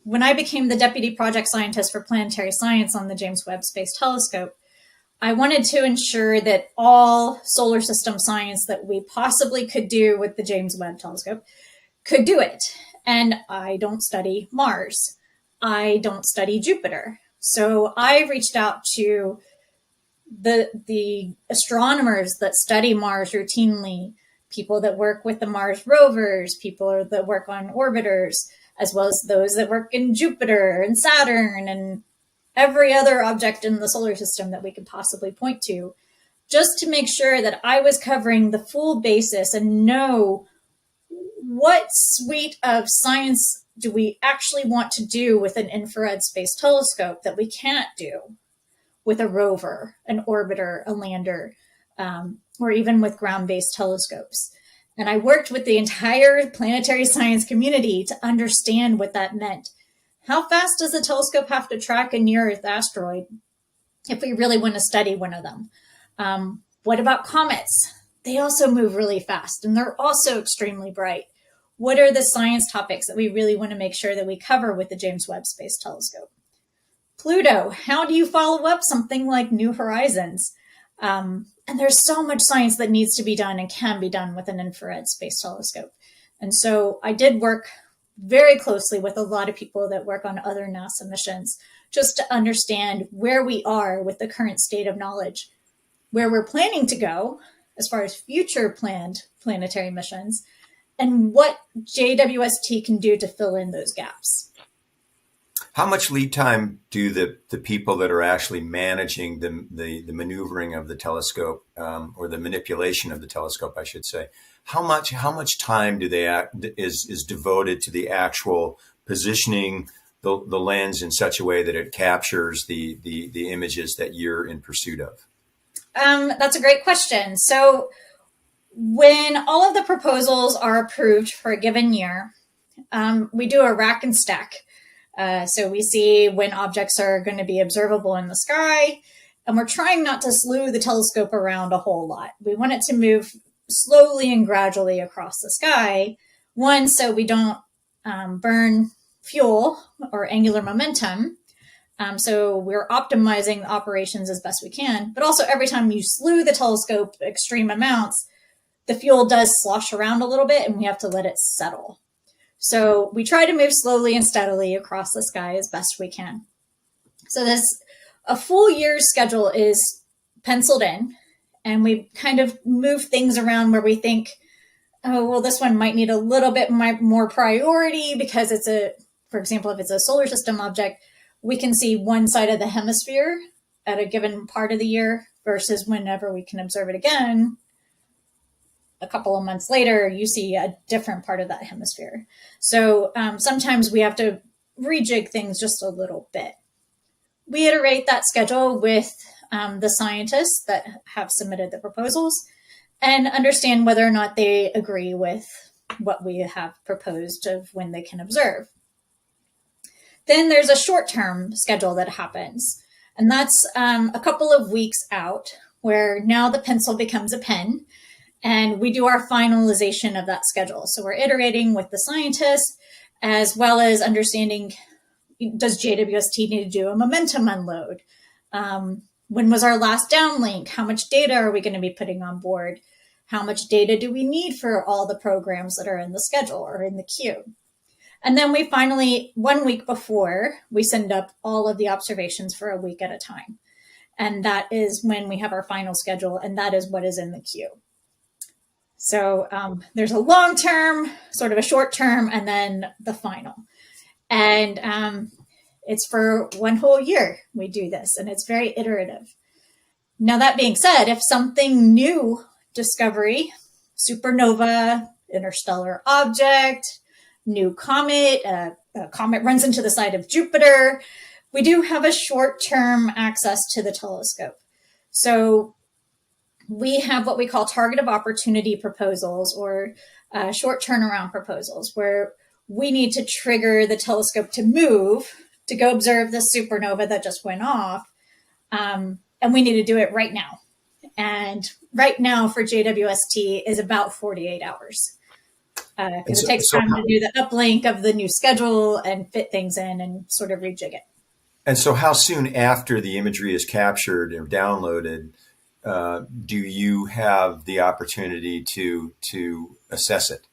when I became the deputy project scientist for planetary science on the James Webb Space Telescope, I wanted to ensure that all solar system science that we possibly could do with the James Webb Telescope could do it. And I don't study Mars. I don't study Jupiter. So I reached out to the astronomers that study Mars routinely, people that work with the Mars rovers, people that work on orbiters, as well as those that work in Jupiter and Saturn and every other object in the solar system that we could possibly point to, just to make sure that I was covering the full basis and know what suite of science do we actually want to do with an infrared space telescope that we can't do with a rover, an orbiter, a lander, or even with ground-based telescopes. And I worked with the entire planetary science community to understand what that meant. How fast does the telescope have to track a near-Earth asteroid if we really want to study one of them? What about comets? They also move really fast, and they're also extremely bright. What are the science topics that we really want to make sure that we cover with the James Webb Space Telescope? Pluto, how do you follow up something like New Horizons? And there's so much science that needs to be done and can be done with an infrared space telescope. And so I did work very closely with a lot of people that work on other NASA missions, just to understand where we are with the current state of knowledge, where we're planning to go as far as future planned planetary missions, and what JWST can do to fill in those gaps. How much lead time do the people that are actually managing the maneuvering of the telescope, or the manipulation of the telescope, I should say, how much time do they is devoted to the actual positioning the lens in such a way that it captures the images that you're in pursuit of? That's a great question. So when all of the proposals are approved for a given year, we do a rack and stack. So we see when objects are going to be observable in the sky, and we're trying not to slew the telescope around a whole lot. We want it to move slowly and gradually across the sky. One, so we don't burn fuel or angular momentum. So we're optimizing the operations as best we can. But also every time you slew the telescope extreme amounts, the fuel does slosh around a little bit and we have to let it settle. So we try to move slowly and steadily across the sky as best we can. So a full year's schedule is penciled in, and we kind of move things around where we think, oh, well, this one might need a little bit more priority because for example, if it's a solar system object, we can see one side of the hemisphere at a given part of the year versus whenever we can observe it again. A couple of months later, you see a different part of that hemisphere. So sometimes we have to rejig things just a little bit. We iterate that schedule with the scientists that have submitted the proposals and understand whether or not they agree with what we have proposed of when they can observe. Then there's a short-term schedule that happens, and that's a couple of weeks out, where now the pencil becomes a pen, and we do our finalization of that schedule. So we're iterating with the scientists, as well as understanding, does JWST need to do a momentum unload? When was our last downlink? How much data are we going to be putting on board? How much data do we need for all the programs that are in the schedule or in the queue? And then we finally, 1 week before, we send up all of the observations for a week at a time. And that is when we have our final schedule, and that is what is in the queue. So there's a long term, sort of a short term, and then the final. And it's for one whole year we do this, and it's very iterative. Now, that being said, if something new discovery, supernova, interstellar object, new comet, a comet runs into the side of Jupiter, we do have a short-term access to the telescope. So we have what we call target of opportunity proposals, or short turnaround proposals, where we need to trigger the telescope to move to go observe the supernova that just went off. And we need to do it right now. And right now for JWST is about 48 hours. Because it takes time to do the uplink of the new schedule and fit things in and sort of rejig it. And so how soon after the imagery is captured or downloaded do you have the opportunity to assess it?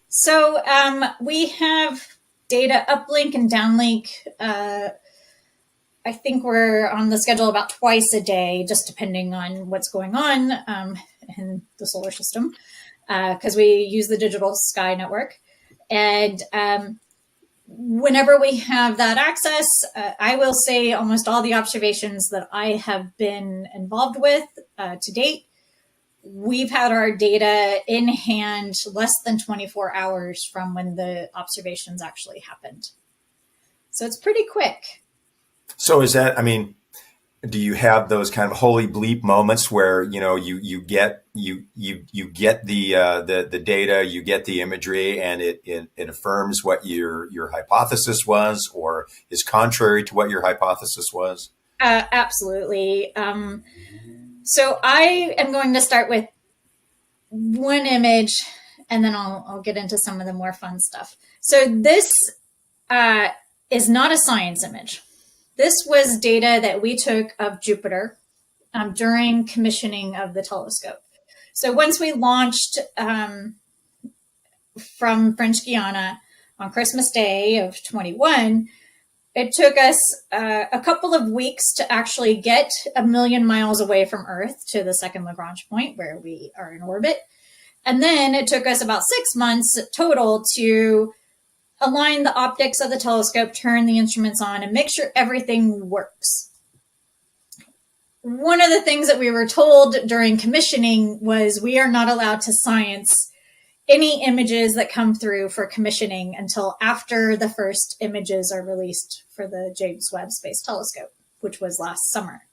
So we have data uplink and downlink. I think we're on the schedule about twice a day, just depending on what's going on in the solar system, because we use the Digital Sky Network. And whenever we have that access, I will say almost all the observations that I have been involved with to date, we've had our data in hand less than 24 hours from when the observations actually happened. So it's pretty quick. So is that, I mean, do you have those kind of holy bleep moments where, you know, you get the data, you get the imagery, and it affirms what your hypothesis was, or is contrary to what your hypothesis was? Absolutely. So I am going to start with one image, and then I'll get into some of the more fun stuff. So this is not a science image. This was data that we took of Jupiter during commissioning of the telescope. So once we launched from French Guiana on Christmas Day of 21, it took us a couple of weeks to actually get 1 million miles away from Earth to the second Lagrange point where we are in orbit. And then it took us about 6 months total to align the optics of the telescope, turn the instruments on, and make sure everything works. One of the things that we were told during commissioning was we are not allowed to science any images that come through for commissioning until after the first images are released for the James Webb Space Telescope, which was last summer.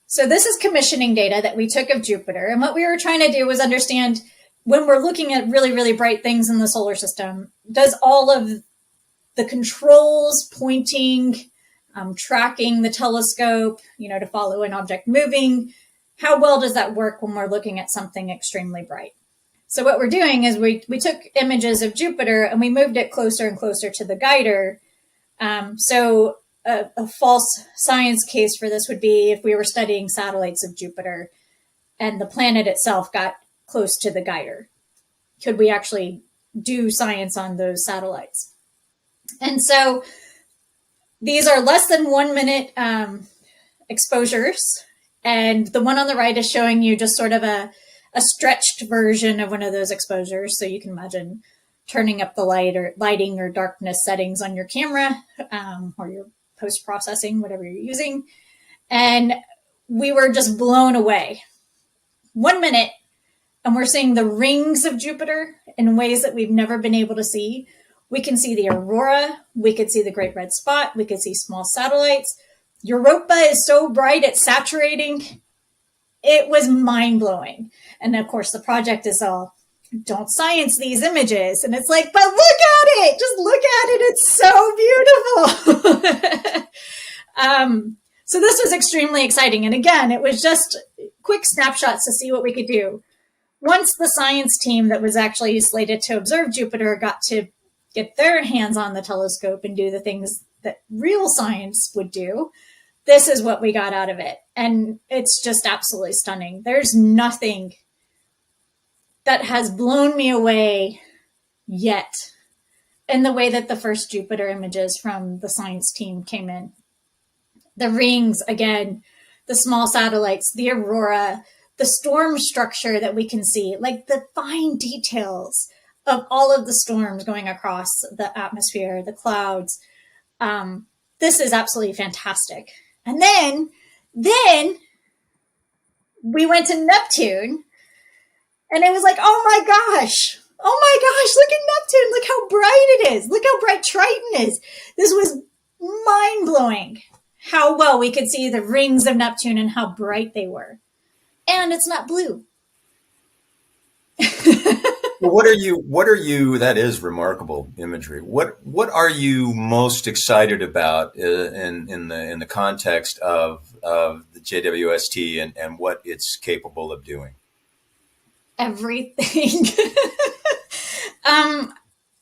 So this is commissioning data that we took of Jupiter. And what we were trying to do was understand, when we're looking at really, really bright things in the solar system, does all of the controls pointing, tracking the telescope, to follow an object moving, how well does that work when we're looking at something extremely bright? So what we're doing is we took images of Jupiter and we moved it closer and closer to the guider. So a false science case for this would be if we were studying satellites of Jupiter and the planet itself got close to the guider. Could we actually do science on those satellites? And so these are less than 1 minute exposures. And the one on the right is showing you just sort of a stretched version of one of those exposures. So you can imagine turning up the lighting or darkness settings on your camera or your post-processing, whatever you're using. And we were just blown away. 1 minute, and we're seeing the rings of Jupiter in ways that we've never been able to see. We can see the aurora. We could see the Great Red Spot. We could see small satellites. Europa is so bright, it's saturating. It was mind-blowing. And of course, the project is all, don't science these images. And it's like, but look at it. Just look at it. It's so beautiful. So this was extremely exciting. And again, it was just quick snapshots to see what we could do. Once the science team that was actually slated to observe Jupiter got to get their hands on the telescope and do the things that real science would do, this is what we got out of it. And it's just absolutely stunning. There's nothing that has blown me away yet in the way that the first Jupiter images from the science team came in. The rings, again, the small satellites, the aurora, the storm structure that we can see, like the fine details of all of the storms going across the atmosphere, the clouds. This is absolutely fantastic. And then we went to Neptune, and it was like, oh my gosh, look at Neptune. Look how bright it is. Look how bright Triton is. This was mind-blowing. how well we could see the rings of Neptune and how bright they were. And it's not blue. Well, what are you, that is remarkable imagery. What are you most excited about in the context of the JWST and what it's capable of doing? Everything.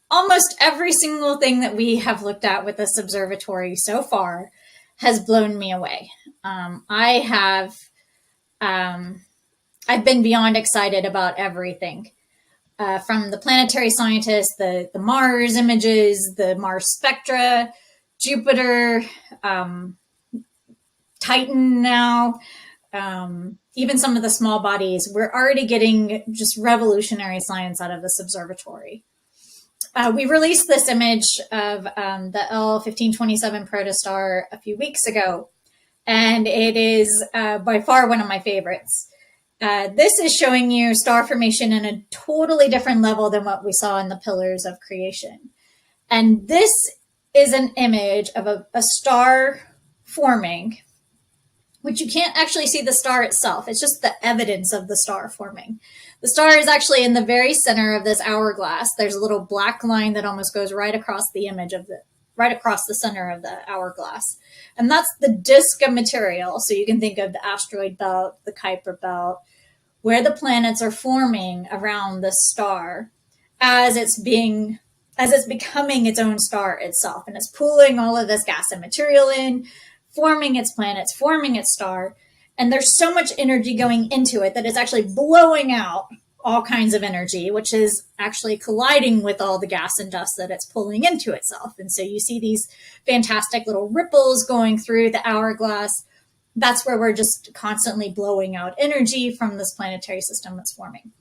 Almost every single thing that we have looked at with this observatory so far has blown me away. I have, I've been beyond excited about everything. From the planetary scientists, the Mars images, the Mars spectra, Jupiter, Titan now, even some of the small bodies. We're already getting just revolutionary science out of this observatory. We released this image of the L1527 protostar a few weeks ago, and it is by far one of my favorites. This is showing you star formation in a totally different level than what we saw in the Pillars of Creation. And this is an image of a star forming, which you can't actually see the star itself. It's just the evidence of the star forming. The star is actually in the very center of this hourglass. There's a little black line that almost goes right across the image of right across the center of the hourglass. And that's the disk of material. So you can think of the asteroid belt, the Kuiper belt, where the planets are forming around the star as it's becoming its own star itself. And it's pooling all of this gas and material in, forming its planets, forming its star. And there's so much energy going into it that it's actually blowing out all kinds of energy, which is actually colliding with all the gas and dust that it's pulling into itself. And so you see these fantastic little ripples going through the hourglass. That's where we're just constantly blowing out energy from this planetary system that's forming.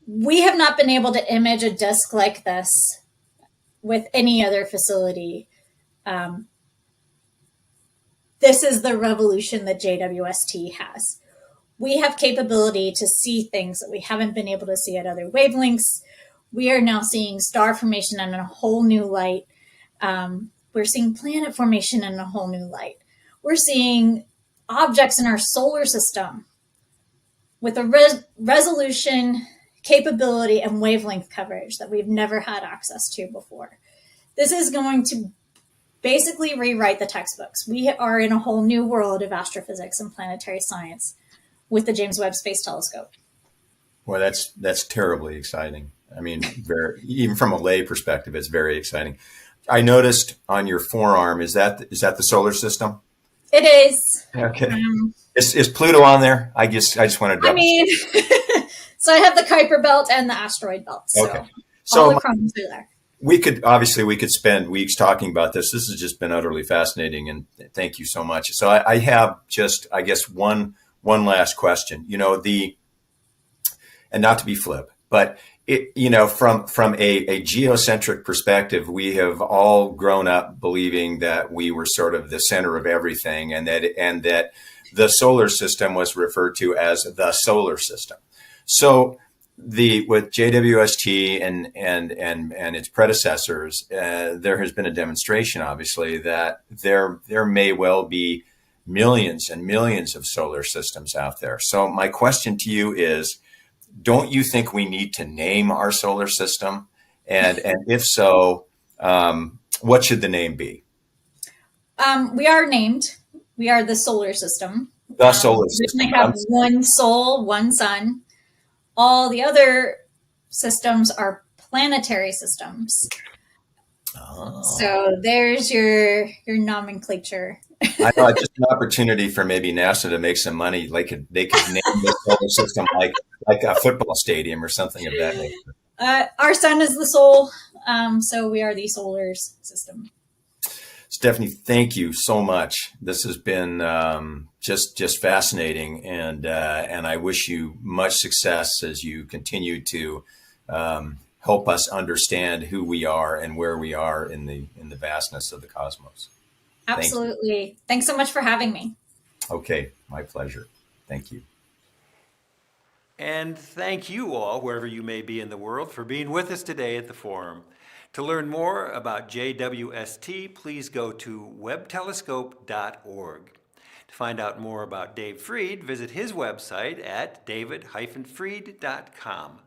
We have not been able to image a disk like this with any other facility. This is the revolution that JWST has. We have capability to see things that we haven't been able to see at other wavelengths. We are now seeing star formation in a whole new light. We're seeing planet formation in a whole new light. We're seeing objects in our solar system with a resolution, capability, and wavelength coverage that we've never had access to before. This is going to basically rewrite the textbooks. We are in a whole new world of astrophysics and planetary science with the James Webb Space Telescope. Well, that's terribly exciting. I mean, even from a lay perspective, it's very exciting. I noticed on your forearm, is that the solar system? It is. Okay. Is Pluto on there? I just wanted to. I mean, so I have the Kuiper belt and the asteroid belt. So, okay. all the chromes are there. We could spend weeks talking about this. This has just been utterly fascinating, and thank you so much. So I have just, I guess, one last question. And not to be flip, but from a geocentric perspective, we have all grown up believing that we were sort of the center of everything, and that the solar system was referred to as the solar system. So with JWST and its predecessors, there has been a demonstration, obviously, that there may well be millions and millions of solar systems out there. So my question to you is, don't you think we need to name our solar system? And if so, what should the name be? We are named. We are the solar system. The solar system. We have one soul, one sun. All the other systems are planetary systems. Oh. So there's your nomenclature. I know, just an opportunity for maybe NASA to make some money. They could name the solar system like a football stadium or something of that nature. Our sun is the soul, so we are the solar system. Stefanie, thank you so much. This has been just fascinating, and I wish you much success as you continue to help us understand who we are and where we are in the vastness of the cosmos. Absolutely. Thanks so much for having me. Okay, my pleasure. Thank you. And thank you all, wherever you may be in the world, for being with us today at the forum. To learn more about JWST, please go to webbtelescope.org. To find out more about Dave Freed, visit his website at david-freed.com.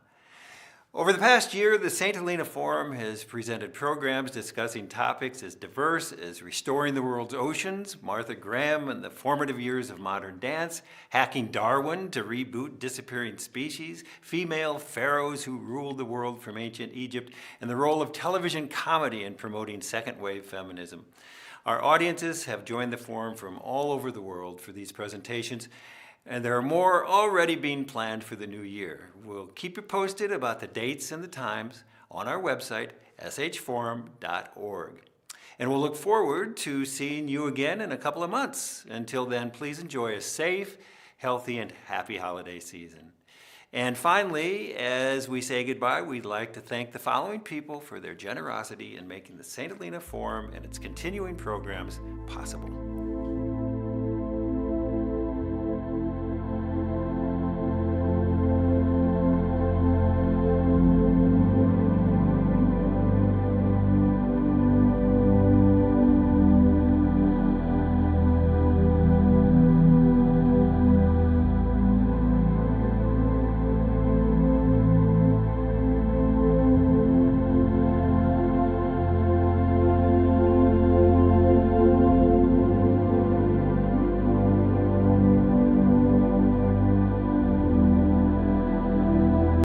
Over the past year, the St. Helena Forum has presented programs discussing topics as diverse as restoring the world's oceans, Martha Graham and the formative years of modern dance, hacking Darwin to reboot disappearing species, female pharaohs who ruled the world from ancient Egypt, and the role of television comedy in promoting second-wave feminism. Our audiences have joined the forum from all over the world for these presentations, and there are more already being planned for the new year. We'll keep you posted about the dates and the times on our website, shforum.org. And we'll look forward to seeing you again in a couple of months. Until then, please enjoy a safe, healthy, and happy holiday season. And finally, as we say goodbye, we'd like to thank the following people for their generosity in making the St. Helena Forum and its continuing programs possible.